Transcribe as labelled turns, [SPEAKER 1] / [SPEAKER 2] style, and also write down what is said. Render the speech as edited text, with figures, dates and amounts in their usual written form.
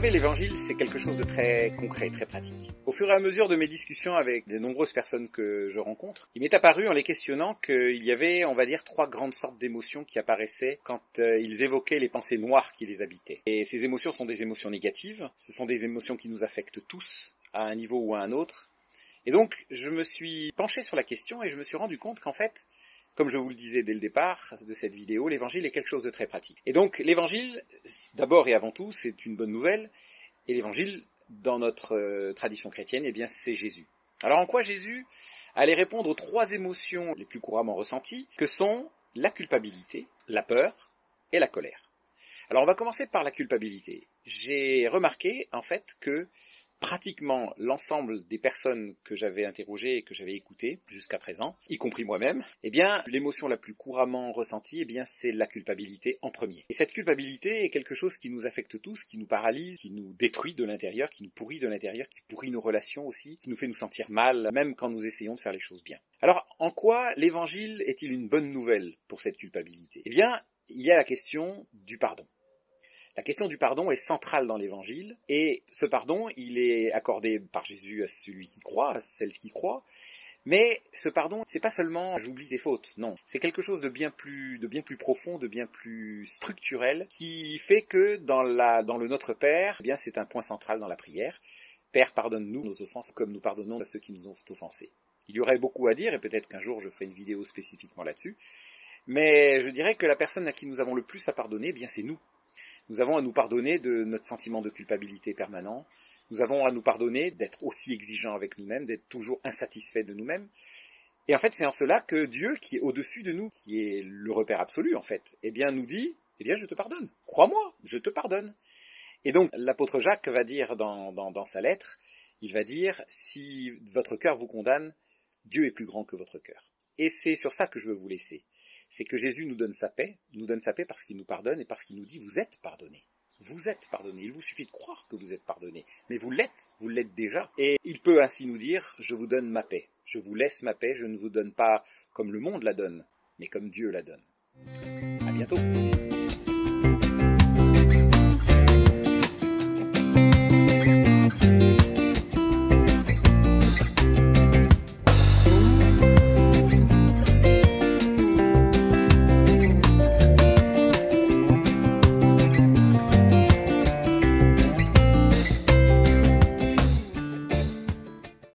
[SPEAKER 1] savez, l'évangile, c'est quelque chose de très concret, très pratique. Au fur et à mesure de mes discussions avec de nombreuses personnes que je rencontre, il m'est apparu en les questionnant qu'il y avait, on va dire, 3 grandes sortes d'émotions qui apparaissaient quand ils évoquaient les pensées noires qui les habitaient. Et ces émotions sont des émotions négatives, ce sont des émotions qui nous affectent tous, à un niveau ou à un autre. Et donc, je me suis penché sur la question et je me suis rendu compte qu'en fait, comme je vous le disais dès le départ de cette vidéo, l'évangile est quelque chose de très pratique. Et donc, l'évangile, d'abord et avant tout, c'est une bonne nouvelle. Et l'évangile, dans notre tradition chrétienne, eh bien, c'est Jésus. Alors, en quoi Jésus allait répondre aux 3 émotions les plus couramment ressenties, que sont la culpabilité, la peur et la colère. Alors, on va commencer par la culpabilité. J'ai remarqué, en fait, que pratiquement l'ensemble des personnes que j'avais interrogées et que j'avais écoutées jusqu'à présent, y compris moi-même, eh bien, l'émotion la plus couramment ressentie, eh bien, c'est la culpabilité en premier. Et cette culpabilité est quelque chose qui nous affecte tous, qui nous paralyse, qui nous détruit de l'intérieur, qui nous pourrit de l'intérieur, qui pourrit nos relations aussi, qui nous fait nous sentir mal, même quand nous essayons de faire les choses bien. Alors, en quoi l'évangile est-il une bonne nouvelle pour cette culpabilité ? Eh bien, il y a la question du pardon. La question du pardon est centrale dans l'évangile, et ce pardon, il est accordé par Jésus à celui qui croit, à celle qui croit, mais ce pardon, c'est pas seulement j'oublie tes fautes, non. C'est quelque chose de bien plus profond, de bien plus structurel, qui fait que dans le Notre Père, eh bien, c'est un point central dans la prière. Père, pardonne-nous nos offenses comme nous pardonnons à ceux qui nous ont offensés. Il y aurait beaucoup à dire, et peut-être qu'un jour je ferai une vidéo spécifiquement là-dessus, mais je dirais que la personne à qui nous avons le plus à pardonner, eh bien, c'est nous. Nous avons à nous pardonner de notre sentiment de culpabilité permanent. Nous avons à nous pardonner d'être aussi exigeants avec nous-mêmes, d'être toujours insatisfaits de nous-mêmes. Et en fait, c'est en cela que Dieu, qui est au-dessus de nous, qui est le repère absolu en fait, eh bien nous dit, eh bien je te pardonne. Crois-moi, je te pardonne. Et donc l'apôtre Jacques va dire dans sa lettre, il va dire, si votre cœur vous condamne, Dieu est plus grand que votre cœur. Et c'est sur ça que je veux vous laisser. C'est que Jésus nous donne sa paix parce qu'il nous pardonne et parce qu'il nous dit vous êtes pardonnés. Vous êtes pardonnés. Il vous suffit de croire que vous êtes pardonnés. Mais vous l'êtes déjà. Et il peut ainsi nous dire je vous donne ma paix. Je vous laisse ma paix, je ne vous donne pas comme le monde la donne, mais comme Dieu la donne. À bientôt.